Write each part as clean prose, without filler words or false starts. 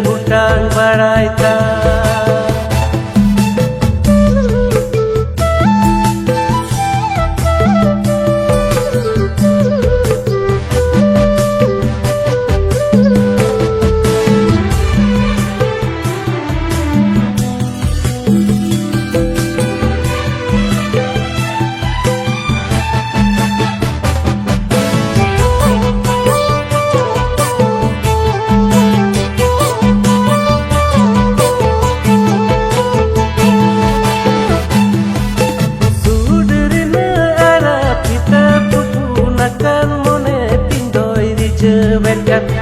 utang baraita.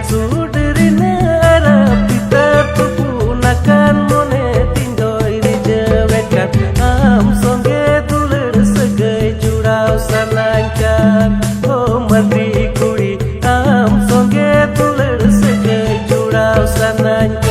Suderina arap kita pupunakan mone tindoi dijewetkan am songge tuler segai jurau sanangkan oh mati kuri am songge tuler segai jurau sanangkan.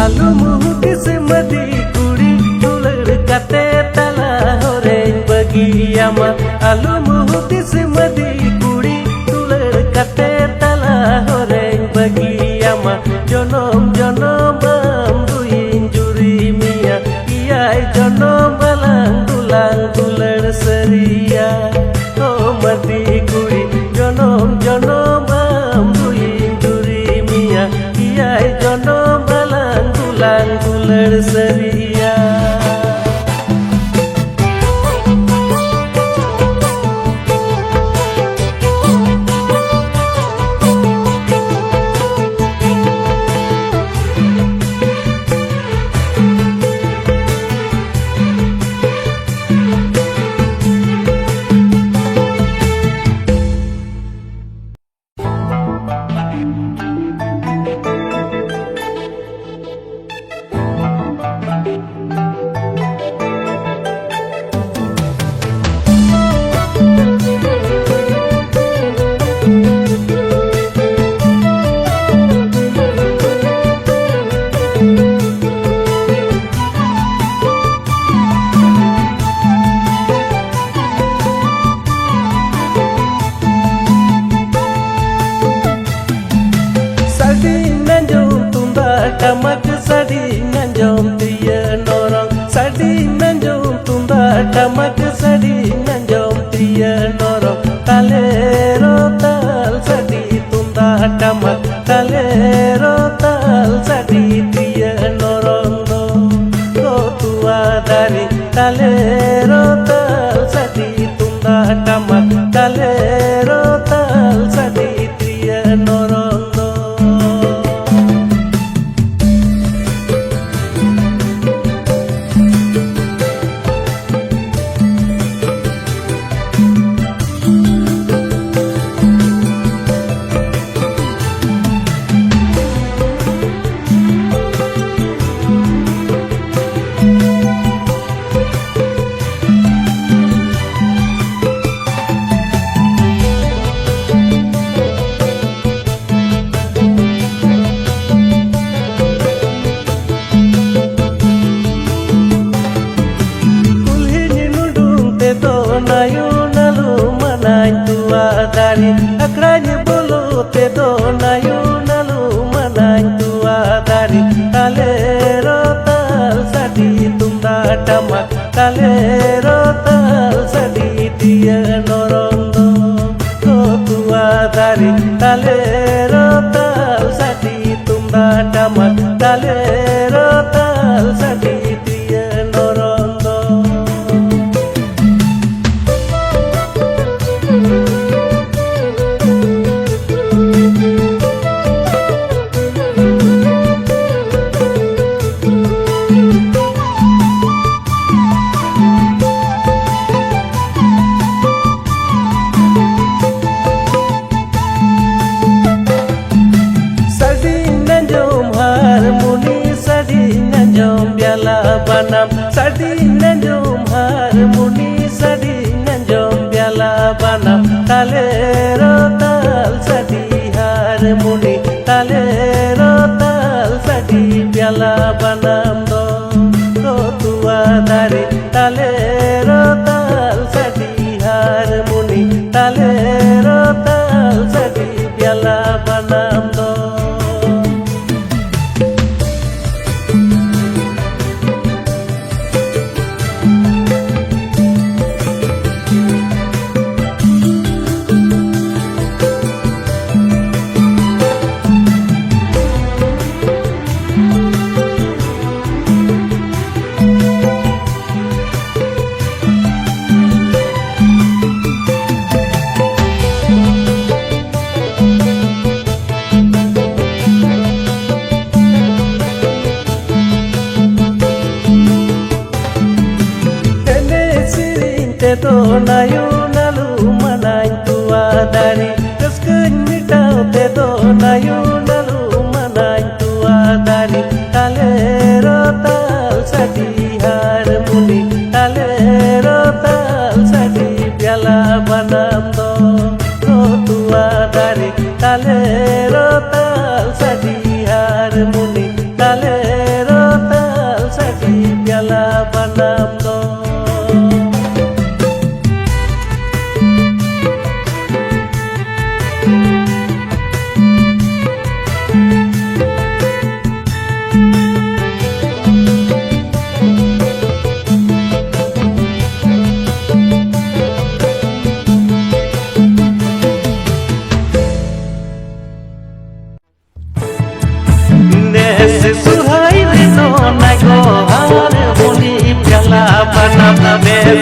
Alu muhti semadi kuri tuler kate tala horeng bagi ama. Alu muhti semadi kuri tuler kate tala horeng bagi ama. Jonom jonom amduin juri mia iai jonom alang tulang tuler seria. Oh mati kuri jonom jonom amduin juri mia iai jonom alang tulang tuler seria. Tamak sadi nanjom tiya norong sadi nanjom tumba tamak sadi nanjom tiya norong talero tal sadi tumba tamak talero tal sadi tiya norong do tua dari talero tal sadi tumba tamak talero tal sadi tiya norong. Akranya bolu te do nayu nalu manai tua dari talero tal sadi tumba tamak talero tal sadi dia norondo do tua dari talero tal sadi tumba tamak talero tal sadi dia norondo. sadi nanjom harmoni sadi nanjom biala banam talero tal sadi harmoni talero tal sadi biala banam do tua dari talero tal sadi harmoni talero tal sadi biala banam do to nayu nalu manain tua dari keskeun mitau te to nayu nalu manain tua dari talero tal sadi harmoni talero tal sadi biala banam do tua dari talero tal sadi harmoni talero tal sadi biala banam do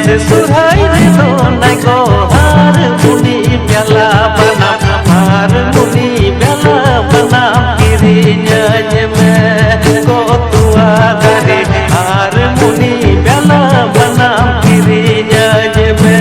से सुहाई रे no Naiko harmony प्याला बनाम harmony प्याला बनाम किरिnya jeme ko tua dari harmony प्याला बनाम किरिnya jeme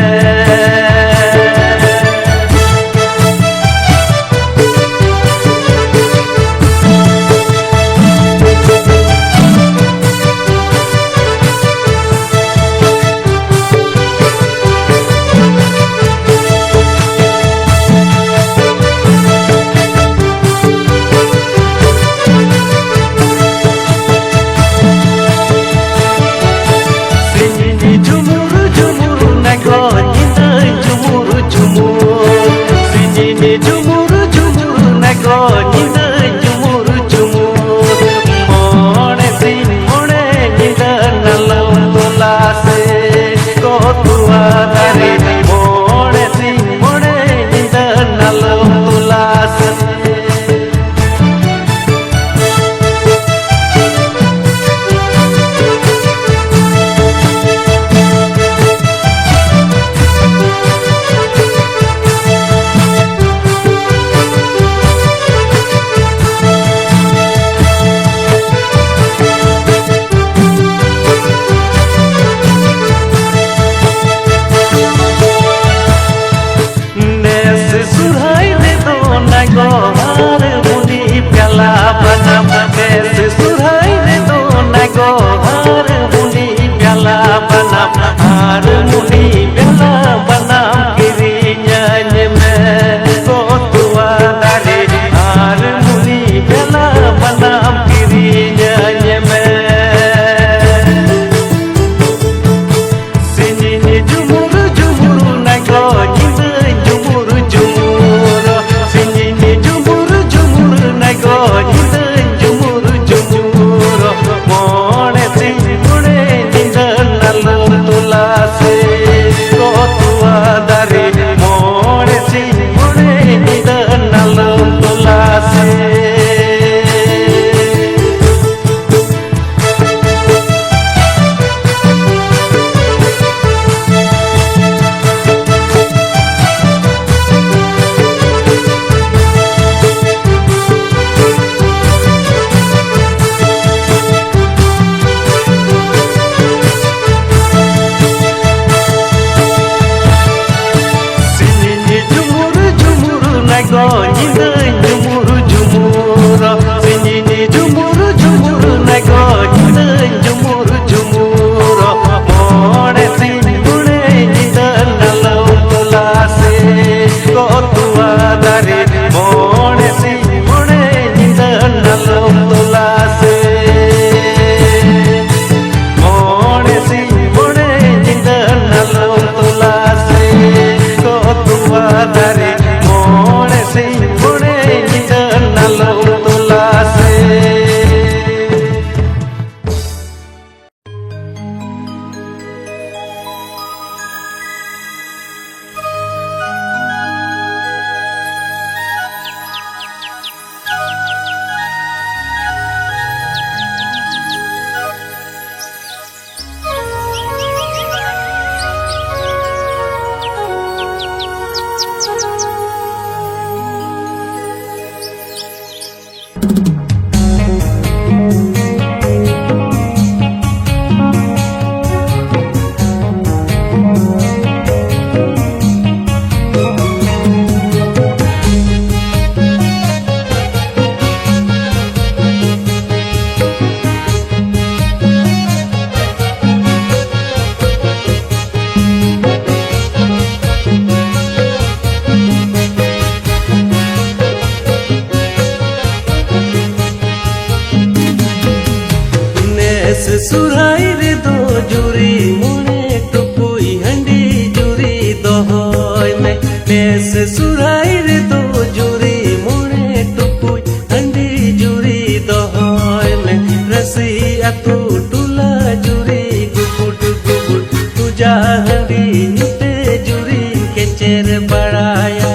से सुराई रे दो जुरी मोरे टुकुई हंडी जुरी दोहय में रसी अतु टुला जुरी गुकुट गुकुट तुझा हंडी नुते जुरी केचेर बड़ाया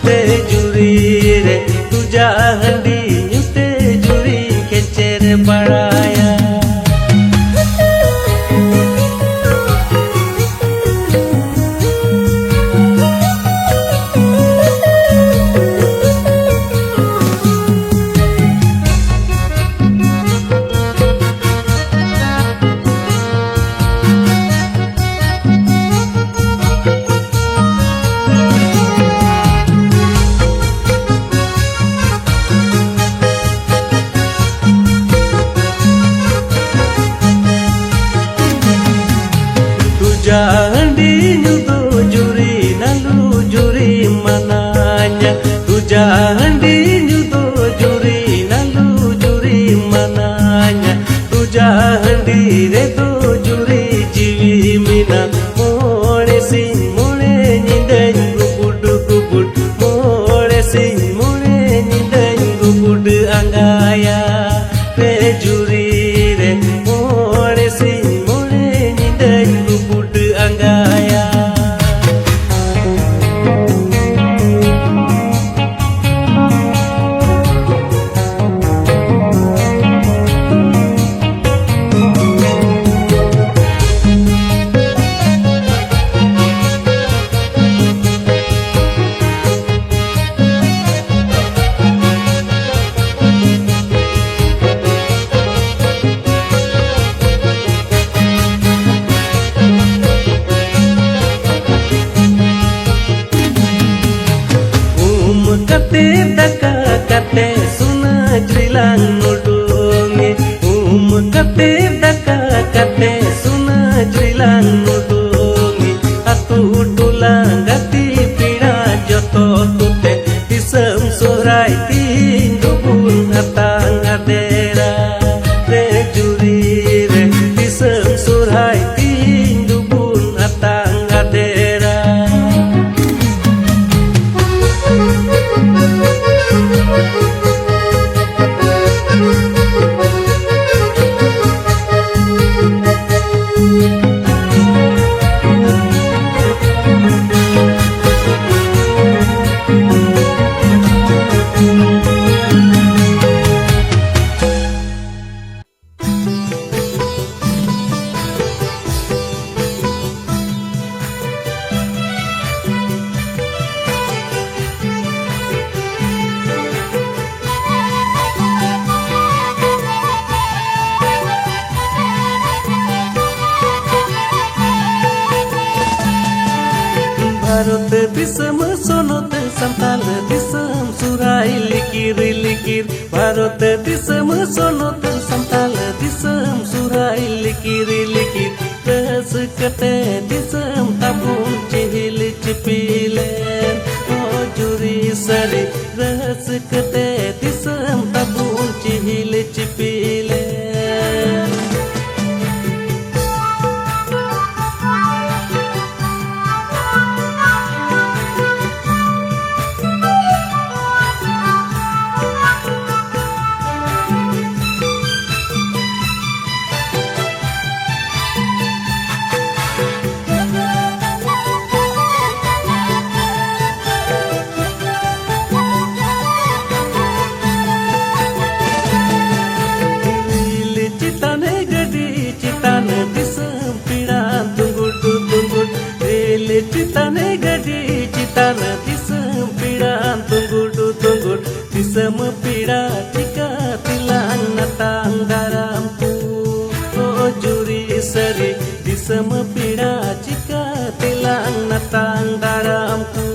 ते जुरी रे तुझा हंडी नुते जुरी केचेर बड़ाया Handi nyudo juri nalu juri mananya tuja handi nyudo juri nalu juri mananya tuja handi redo juri jiwi mina more sing more nyidan gubud gubud more sing more nyidan gubud angaya re juri re more sing more nyidan gubud angaya kate daka kate suna jrilang nudungi kate daka kate suna jrilang nudungi atu dulang gati pira joto tute disam surai tinggubun atang adera re juri re disam surai tinggubun atang adera Bharat दिसम सोनत संताल दिसम सुराई लिकिर लिकिर भारत दिसम सोनत संताल दिसम सुराई लिकिर लिकिर रस कटे दिसम ताबुन चिहिल चिपिले ओ जुरी सरी रस कटे दिसम ताबुन चिहिल चिपिले Citane gadi citana disam pida tunggudu tunggud disam pida tika tilang natang daramku oh juri sari disam pida tika tilang natang daramku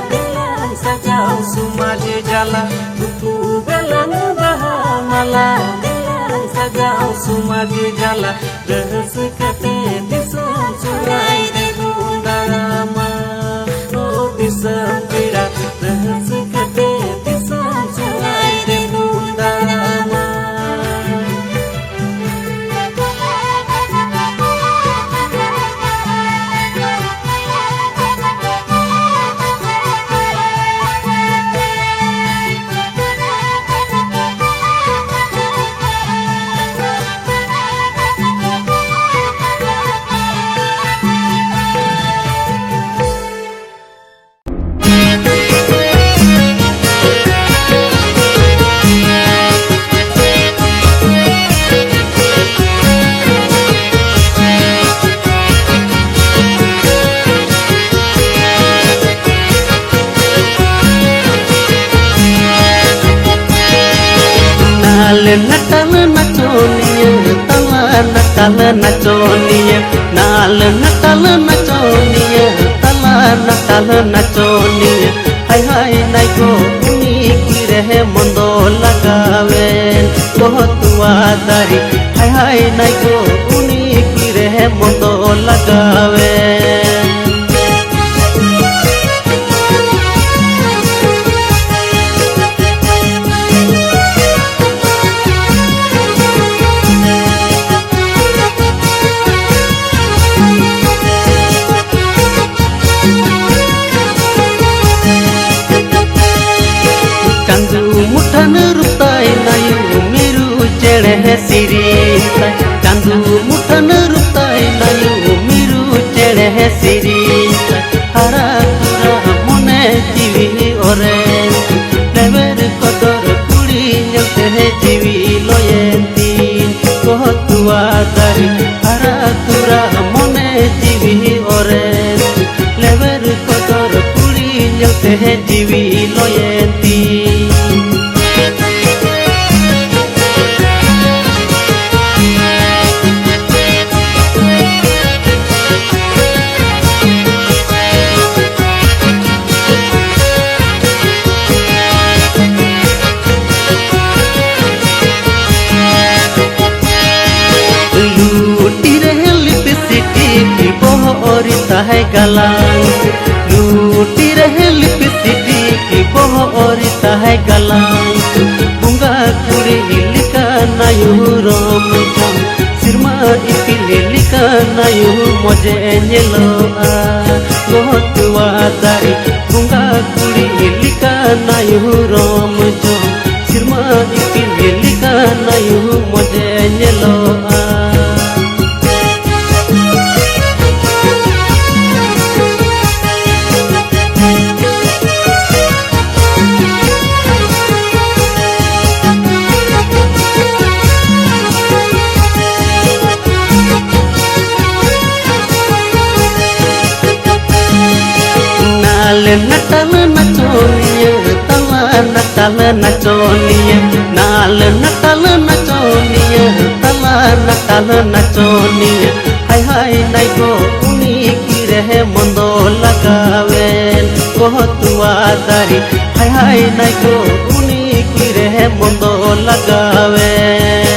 belang sajau sumaje jala buku belang baha mala belang sajau sumaje jala rahas kate disam surai de bundarama oh disam pira rahas kate disam surai de bundarama. Natal nachonia, tala nachonia, Natal nachonia, tala nachonia. Hai hai nai ko uni kire mondo lagaven, kotua dari. Hai hai nai ko uni kire mondo lagaven. Siri chandu muthan rutai nayu miru chede siri hara tura mone jivi ore never kodor kuri nyalte jivi loyenti kotua dari hara tura mone jivi ore never kodor kuri nyalte jivi loyenti. है गलांग लूटी रहे lipstick की बोहरिता है गलांग बुंगा कुड़ी लिका नायु रोम जम सिरमा इपिले लिका नायु मजे नेलोआ गोहतुआ दारी बुंगा कुड़ी लिका नायु रोम जम सिरमा इपिले लिका नायु मजे नेलोआ. Natal nachonia, Natal nachonia, Natal nachonia, Natal nachonia. Hai hai nai ko uni kire mondo lagaven, kotua dari. Hai hai nai ko uni kire mondo lagaven.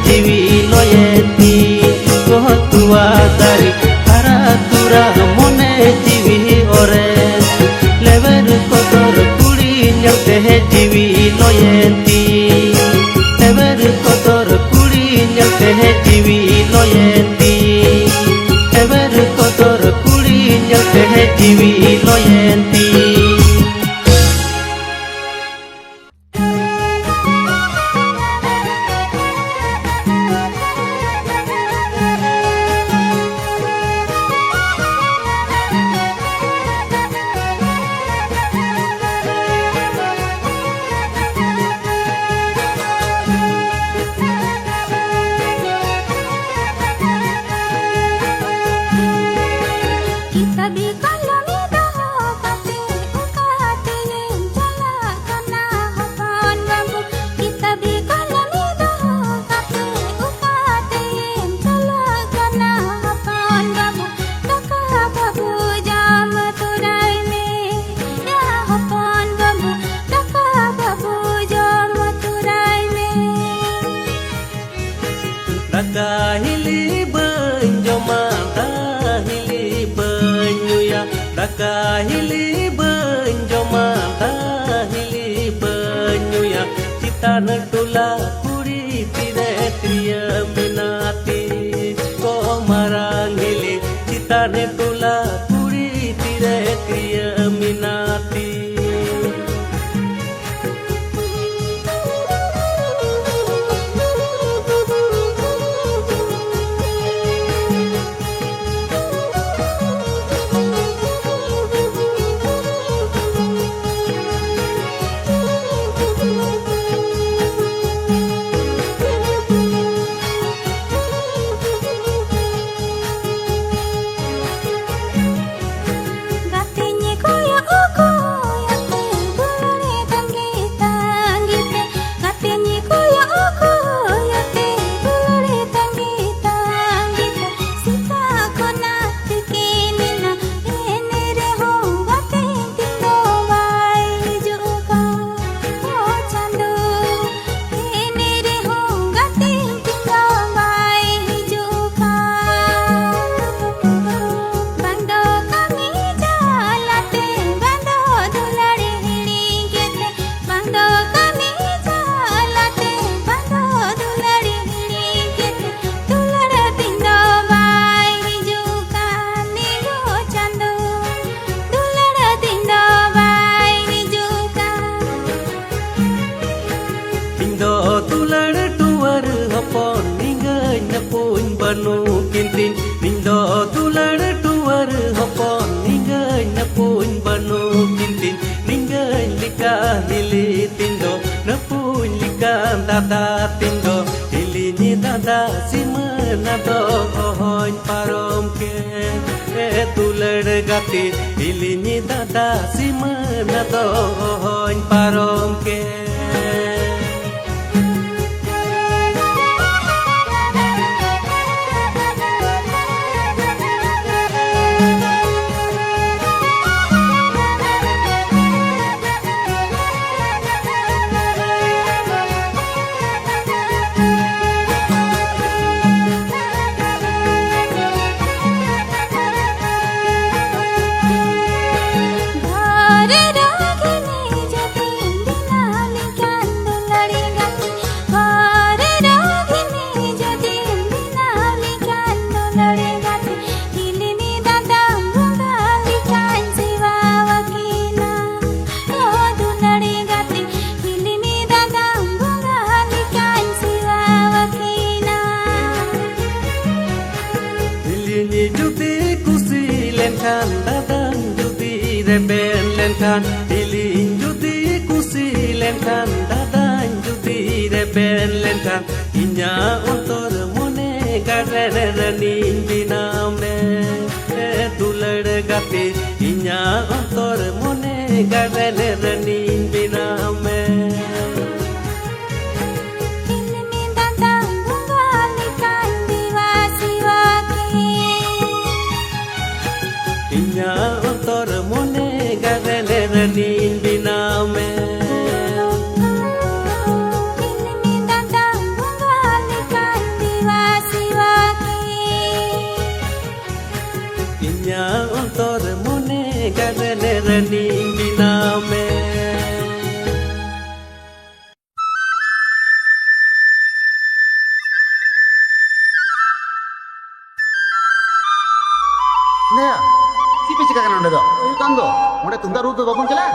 Jivi loyenti kotua dari hara tura mone jivi ore lever kotor kuri nyalte jivi loyenti lever kotor kuri nyalte jivi loyenti lever kotor kuri nyalte jivi loyenti. Citan tula kuri tire tria minati ko marang hili citan tula kuri tire tria minati Dada tindo ilini dada simana do hoin parom ke tulad gati ilini dada simana do hoin parom ke Ilin judi kusi lenkan dadan judi reben lenkan inya ontor mone garere ranin biname tulad gati inya ontor mone garere ranin biname inya ontor mone Ranin biname ilmi datang menggalikan jiwa-jiwaki inya ontor mone garene ranin biname Nah, si pecika kan ada do. Kan do. Udah tunda rutu babon kela.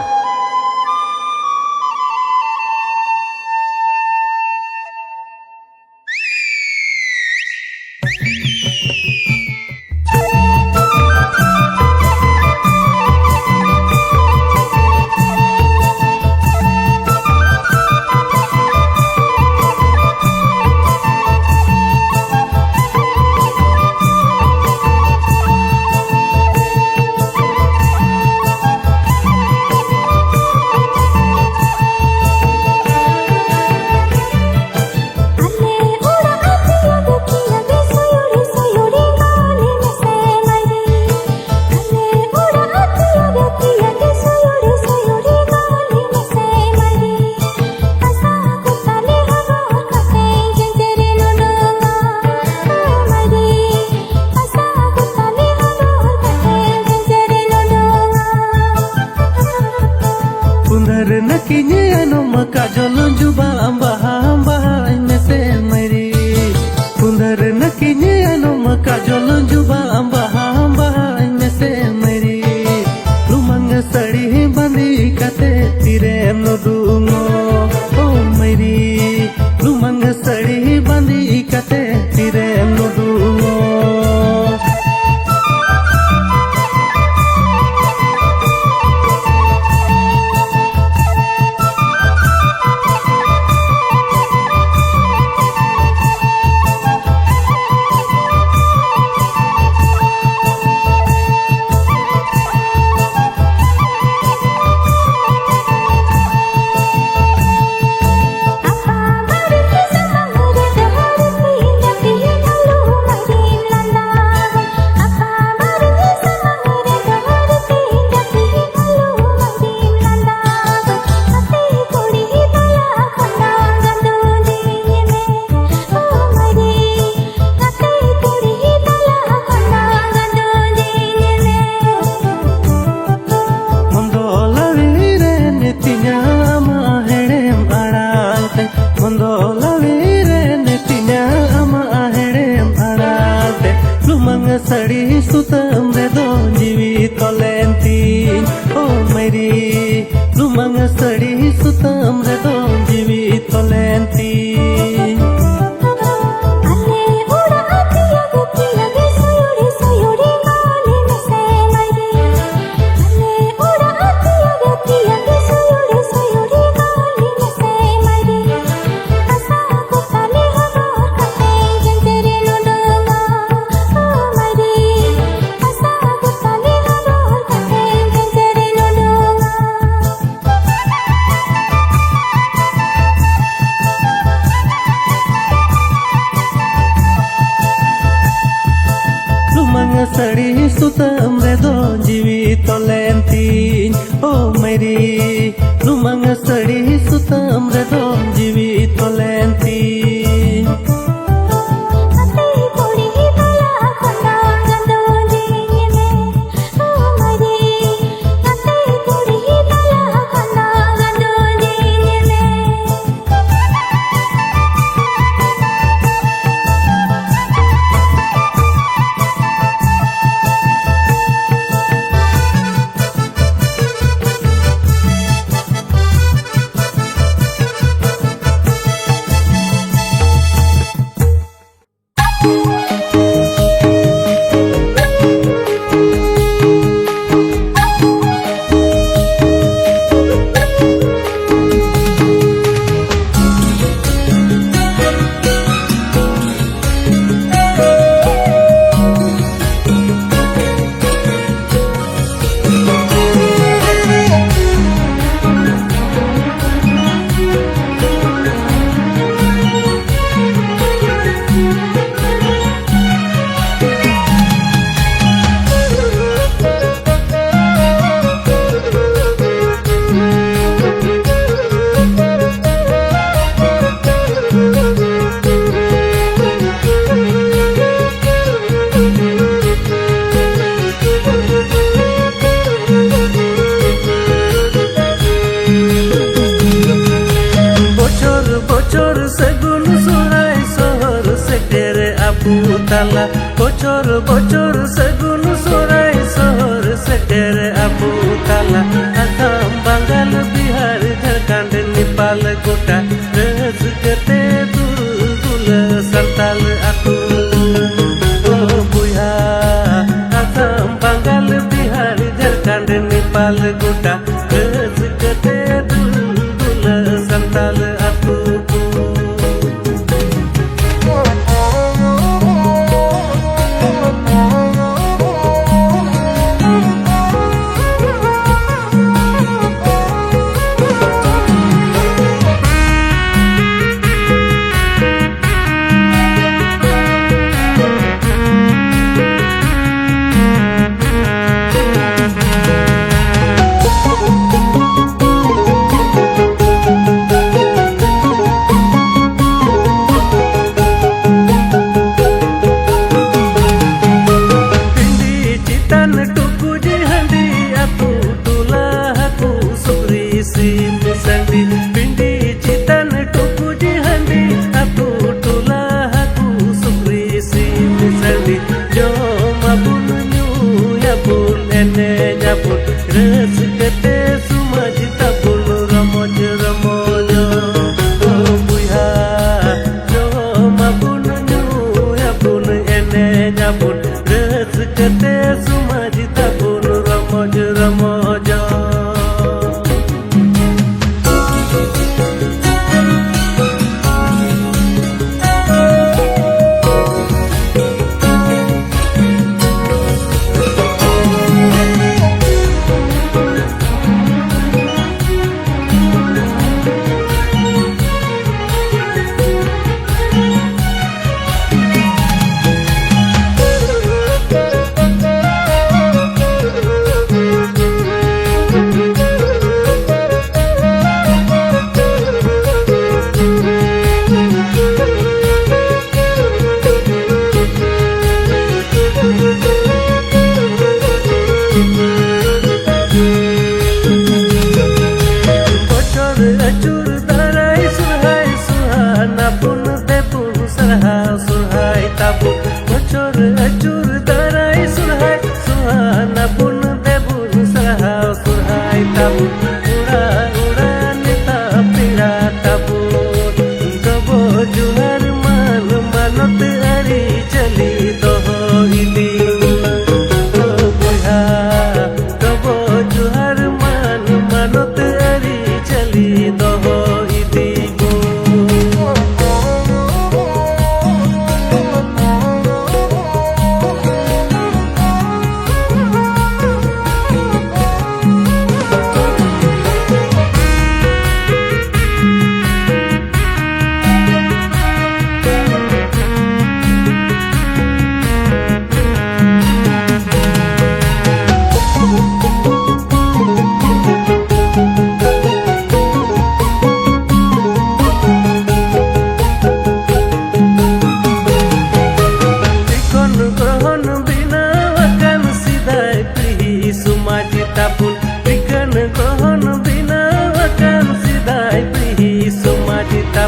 Hondolawire netinya ama aherem arate lumang sari sutam redo jiwi tolentin oh meri lumang sari sutam redo jiwi tolentin alle ura atiya soyuri soyuri gale mese maire alle ura atiya soyuri soyuri gale mese maire asa ko tale hagor kate gentere nodonga oh maire asa ko tale hagor kate gentere nodonga lumang sari sutam redo jiwi tolentin oh meri lumang sari sutam redo jiwi tolentin ate kori bala khanda gando jine oh mari ate kori bala khanda gando jine বছর সেগুন সুরাই শহর সেটেরে আপু তালা বছর সেগুন সুরাই শহর সেটেরে আপু তালা আসাম বাঙ্গাল বিহার ঝাড়খণ্ড নেপাল গোটা রসগতে দুলদুল সান্তাল আপু বুয়া আসাম বাঙ্গাল বিহার ঝাড়খণ্ড নেপাল গোটা রসগতে দুলদুল সান্তাল আপু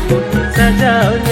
सजाओ